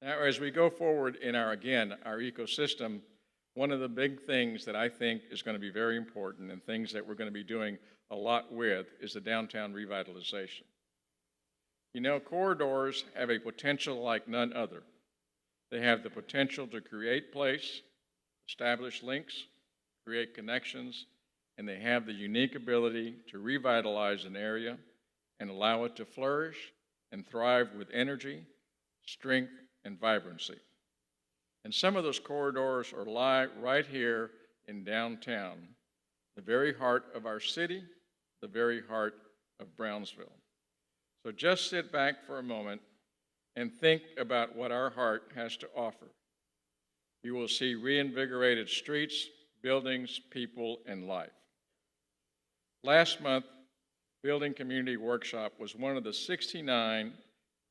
Now, as we go forward in our ecosystem, one of the big things that I think is going to be very important and things that we're going to be doing a lot with is the downtown revitalization. You know, corridors have a potential like none other. They have the potential to create place, establish links, create connections, and they have the unique ability to revitalize an area and allow it to flourish and thrive with energy, strength, and vibrancy. And some of those corridors are lie right here in downtown, the very heart of our city, the very heart of Brownsville. So just sit back for a moment and think about what our heart has to offer. You will see reinvigorated streets, buildings, people, and life. Last month, Building Community Workshop was one of the 69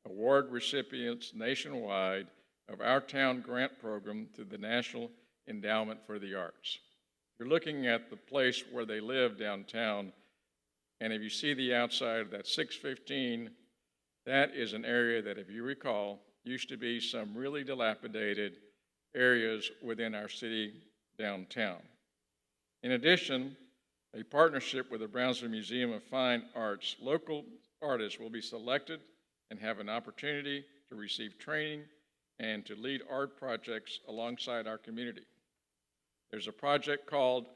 award recipients nationwide of our town grant program through the National Endowment for the Arts. You're looking at the place where they live downtown, and if you see the outside of that 615, that is an area that, if you recall, used to be some really dilapidated areas within our city downtown. In addition, a partnership with the Brownsville Museum of Fine Arts, local artists will be selected and have an opportunity to receive training and to lead art projects alongside our community. There's a project called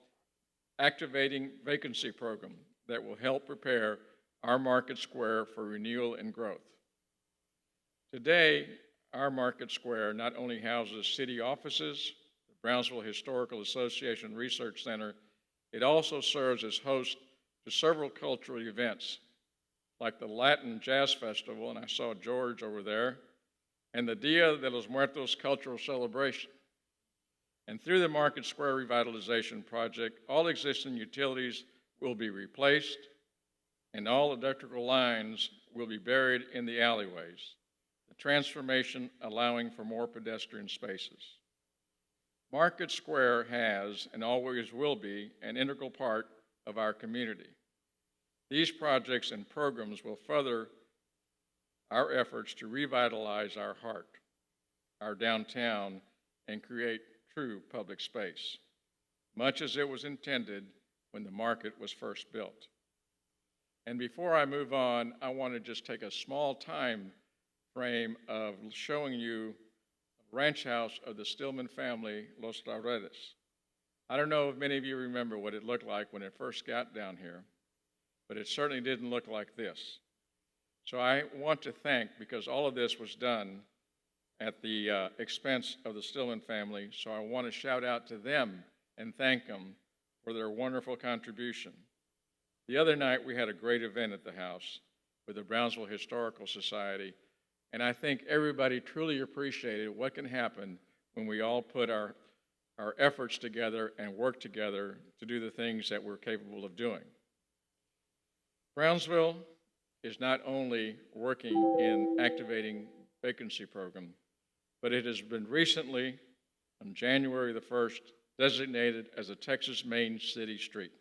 Activating Vacancy Program that will help prepare our Market Square for renewal and growth. Today, our Market Square not only houses city offices, the Brownsville Historical Association Research Center, it also serves as host to several cultural events, like the Latin Jazz Festival, and I saw George over there, and the Dia de los Muertos cultural celebration. And through the Market Square Revitalization Project, all existing utilities will be replaced, and all electrical lines will be buried in the alleyways, the transformation allowing for more pedestrian spaces. Market Square has, and always will be, an integral part of our community. These projects and programs will further our efforts to revitalize our heart, our downtown, and create true public space, much as it was intended when the market was first built. And before I move on, I want to just take a small time frame of showing you a ranch house of the Stillman family, Los Laureles. I don't know if many of you remember what it looked like when it first got down here, but it certainly didn't look like this. So I want to thank, because all of this was done at the expense of the Stillman family, so I want to shout out to them and thank them for their wonderful contribution. The other night we had a great event at the house with the Brownsville Historical Society, and I think everybody truly appreciated what can happen when we all put our efforts together and work together to do the things that we're capable of doing. Brownsville is not only working in activating vacancy program, but it has been recently, on January the 1st, designated as a Texas Main City Street.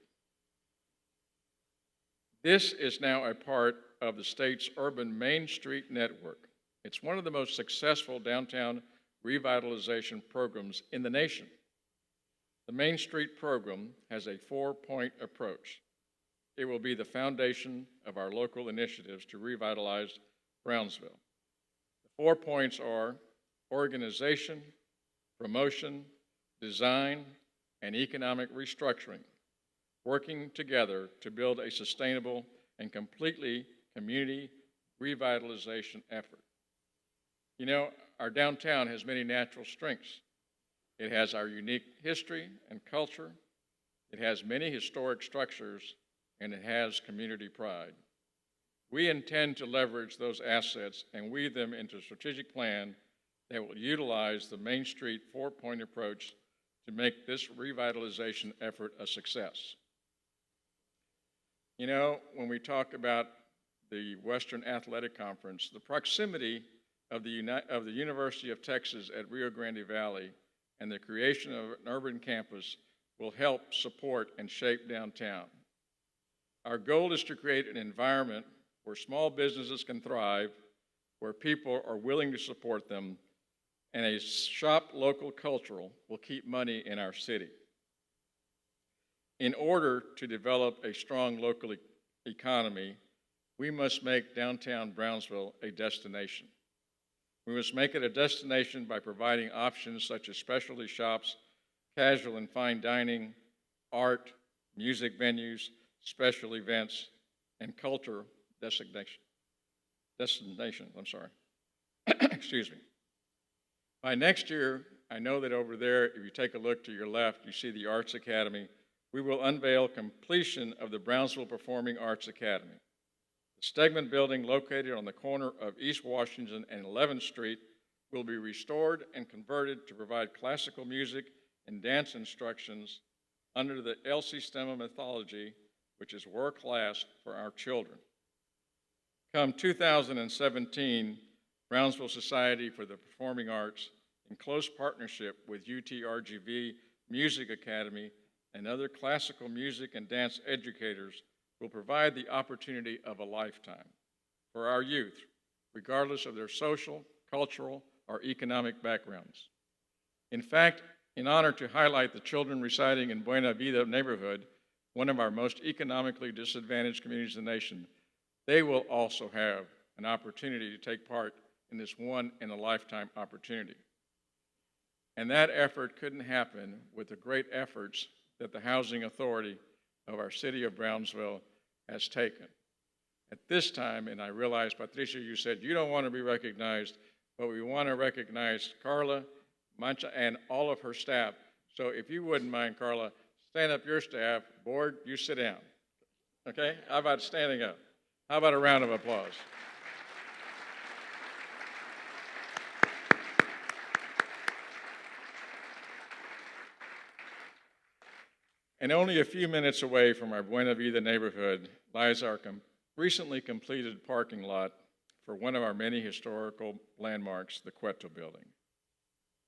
This is now a part of the state's urban Main Street network. It's one of the most successful downtown revitalization programs in the nation. The Main Street program has a 4-point approach. It will be the foundation of our local initiatives to revitalize Brownsville. The 4 points are organization, promotion, design, and economic restructuring, working together to build a sustainable and completely community revitalization effort. You know, our downtown has many natural strengths. It has our unique history and culture. It has many historic structures, and it has community pride. We intend to leverage those assets and weave them into a strategic plan that will utilize the Main Street 4-point approach to make this revitalization effort a success. You know, when we talk about the Western Athletic Conference, the proximity of the University of Texas at Rio Grande Valley and the creation of an urban campus will help support and shape downtown. Our goal is to create an environment where small businesses can thrive, where people are willing to support them, and a shop local cultural will keep money in our city. In order to develop a strong local economy, we must make downtown Brownsville a destination. We must make it a destination by providing options such as specialty shops, casual and fine dining, art, music venues, special events, and culture destinations. Excuse me. By next year, I know that over there, if you take a look to your left, you see the Arts Academy. We will unveil completion of the Brownsville Performing Arts Academy. The Stegman building, located on the corner of East Washington and 11th Street, will be restored and converted to provide classical music and dance instructions under the Elsie Stemma methodology, which is world-class for our children. Come 2017, Brownsville Society for the Performing Arts, in close partnership with UTRGV Music Academy and other classical music and dance educators, will provide the opportunity of a lifetime for our youth, regardless of their social, cultural, or economic backgrounds. In fact, in honor to highlight the children residing in Buena Vida neighborhood, one of our most economically disadvantaged communities in the nation, they will also have an opportunity to take part in this one-in-a-lifetime opportunity. And that effort couldn't happen with the great efforts that the Housing Authority of our city of Brownsville has taken. At this time, and I realize, Patricia, you said you don't want to be recognized, but we want to recognize Carla, Mancha, and all of her staff. So if you wouldn't mind, Carla, stand up your staff. Board, you sit down. Okay? How about standing up? How about a round of applause? And only a few minutes away from our Buena Vida neighborhood lies our recently completed parking lot for one of our many historical landmarks, the Cueto Building.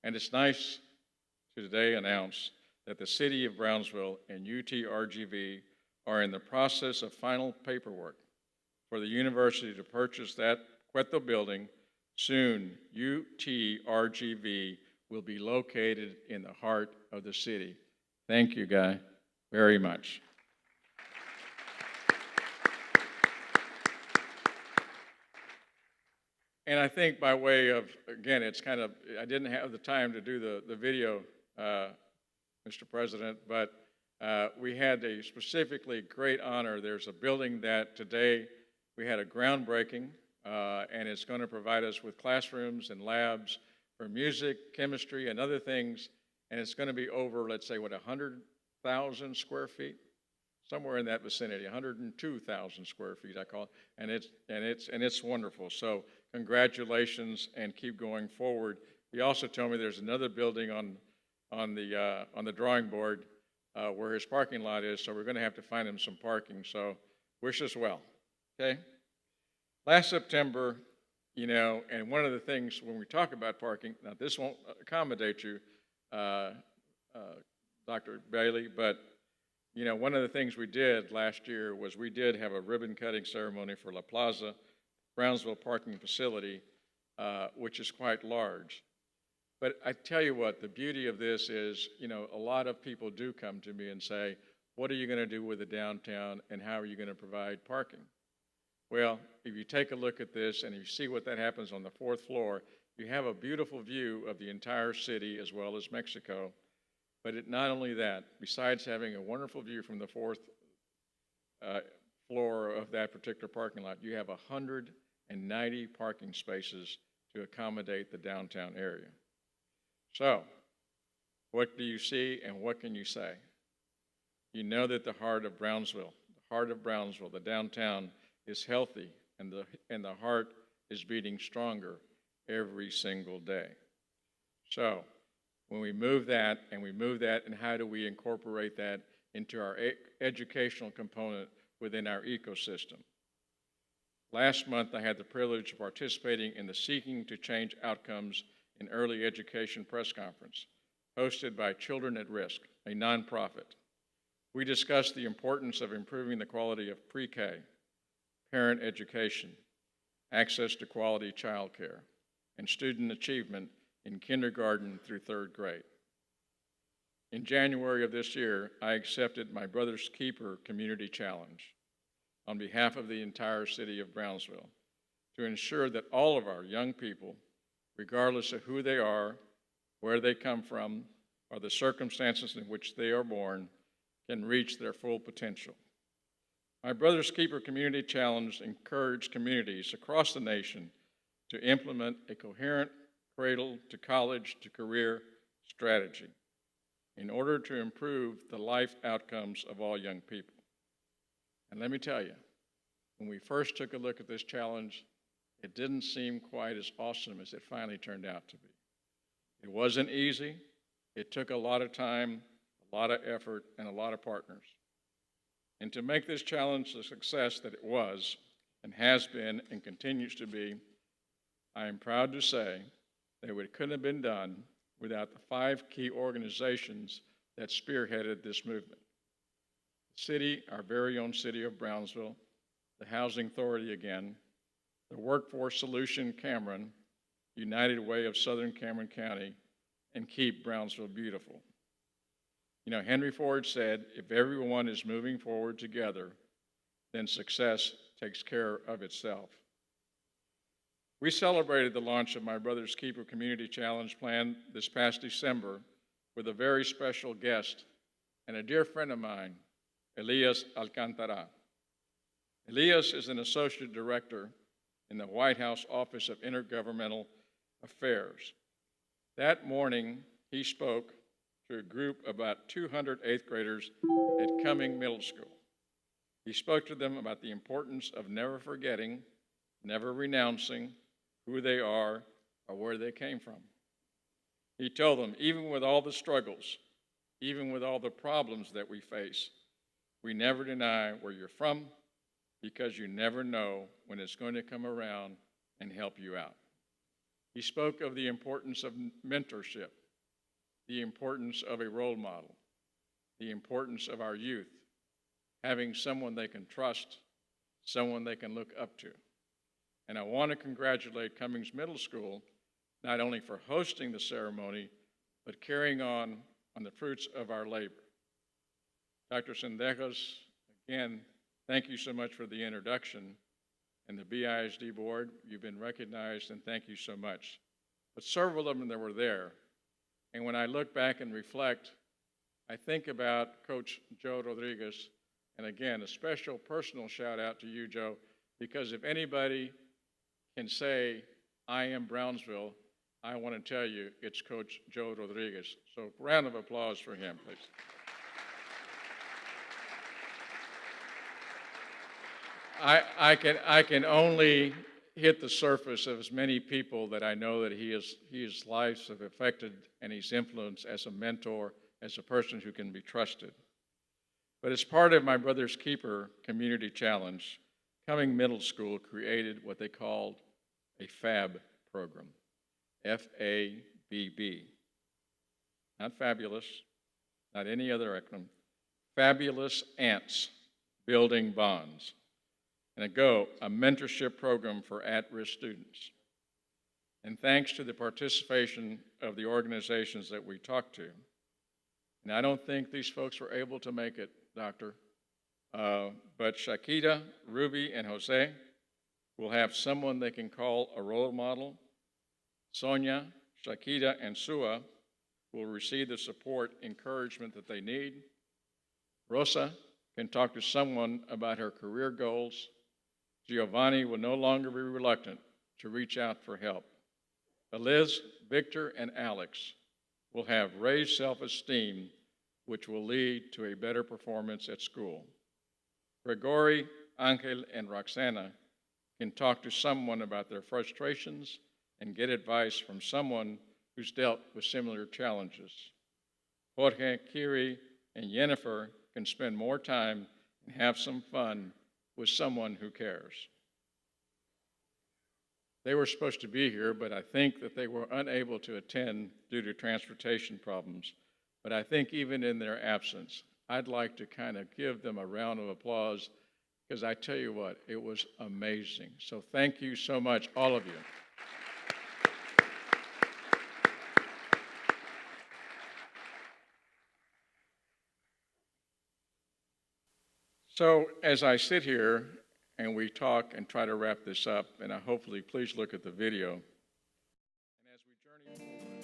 And it's nice to today announce that the City of Brownsville and UTRGV are in the process of final paperwork for the university to purchase that Cueto Building. Soon, UTRGV will be located in the heart of the city. Thank you, Guy, very much. And I think by way of, again, it's kind of, I didn't have the time to do the video, Mr. President, but we had a specifically great honor. There's a building that today we had a groundbreaking, and it's going to provide us with classrooms and labs for music, chemistry, and other things. And it's going to be over, let's say, 100,000 square feet, somewhere in that vicinity, 102,000 square feet, I call it, and it's wonderful. So congratulations, and keep going forward. He also told me there's another building on the drawing board where his parking lot is, so we're going to have to find him some parking. So wish us well. Okay. Last September, and one of the things when we talk about parking, now this won't accommodate you, Dr. Bailey, but one of the things we did last year was we did have a ribbon cutting ceremony for La Plaza Brownsville parking facility, which is quite large. But I tell you what, the beauty of this is, a lot of people do come to me and say, what are you going to do with the downtown, and how are you going to provide parking? Well, if you take a look at this and you see what that happens on the 4th floor, you have a beautiful view of the entire city as well as Mexico. But not only that, besides having a wonderful view from the 4th floor of that particular parking lot, you have 190 parking spaces to accommodate the downtown area. So, what do you see and what can you say? You know that the heart of Brownsville, the downtown, is healthy, and the heart is beating stronger every single day. So, when we move that, and how do we incorporate that into our educational component within our ecosystem? Last month, I had the privilege of participating in the Seeking to Change Outcomes in Early Education press conference, hosted by Children at Risk, a nonprofit. We discussed the importance of improving the quality of pre-K, parent education, access to quality childcare, and student achievement in kindergarten through third grade. In January of this year, I accepted my Brother's Keeper Community Challenge on behalf of the entire city of Brownsville to ensure that all of our young people, regardless of who they are, where they come from, or the circumstances in which they are born, can reach their full potential. My Brother's Keeper Community Challenge encouraged communities across the nation to implement a coherent cradle to college to career strategy in order to improve the life outcomes of all young people. And let me tell you, when we first took a look at this challenge, it didn't seem quite as awesome as it finally turned out to be. It wasn't easy. It took a lot of time, a lot of effort, and a lot of partners. And to make this challenge the success that it was and has been and continues to be, I am proud to say that it couldn't have been done without the 5 key organizations that spearheaded this movement. The city, our very own city of Brownsville, the Housing Authority again, the Workforce Solution Cameron, United Way of Southern Cameron County, and Keep Brownsville Beautiful. You know, Henry Ford said, if everyone is moving forward together, then success takes care of itself. We celebrated the launch of my Brother's Keeper Community Challenge Plan this past December with a very special guest and a dear friend of mine, Elias Alcantara. Elias is an associate director in the White House Office of Intergovernmental Affairs. That morning, he spoke to a group of about 200 eighth graders at Cumming Middle School. He spoke to them about the importance of never forgetting, never renouncing who they are or where they came from. He told them, even with all the struggles, even with all the problems that we face, we never deny where you're from because you never know when it's going to come around and help you out. He spoke of the importance of mentorship, the importance of a role model, the importance of our youth, having someone they can trust, someone they can look up to. And I want to congratulate Cummings Middle School not only for hosting the ceremony, but carrying on the fruits of our labor. Dr. Sendejas, again, thank you so much for the introduction. And the BISD board, you've been recognized, and thank you so much. But several of them that were there. And when I look back and reflect, I think about Coach Joe Rodriguez, and again, a special personal shout out to you, Joe, because if anybody can say, I am Brownsville, I want to tell you it's Coach Joe Rodriguez. So round of applause for him, please. I can only hit the surface of as many people that I know that his lives have affected and he's influenced as a mentor, as a person who can be trusted. But as part of my Brother's Keeper Community Challenge, Cumming Middle School created what they called a FAB program, F-A-B-B. Not fabulous, not any other acronym. Fabulous Ants, Building Bonds. And a mentorship program for at-risk students. And thanks to the participation of the organizations that we talked to, and I don't think these folks were able to make it, Doctor, but Shakita, Ruby, and Jose will have someone they can call a role model. Sonia, Shakita, and Sua will receive the support, encouragement that they need. Rosa can talk to someone about her career goals. Giovanni will no longer be reluctant to reach out for help. Eliz, Victor, and Alex will have raised self-esteem, which will lead to a better performance at school. Gregory, Angel, and Roxana can talk to someone about their frustrations and get advice from someone who's dealt with similar challenges. Jorge, Kiri, and Jennifer can spend more time and have some fun with someone who cares. They were supposed to be here, but I think that they were unable to attend due to transportation problems. But I think even in their absence, I'd like to kind of give them a round of applause because I tell you what, it was amazing. So thank you so much, all of you. So as I sit here and we talk and try to wrap this up, and hopefully please look at the video. And as we journey forward,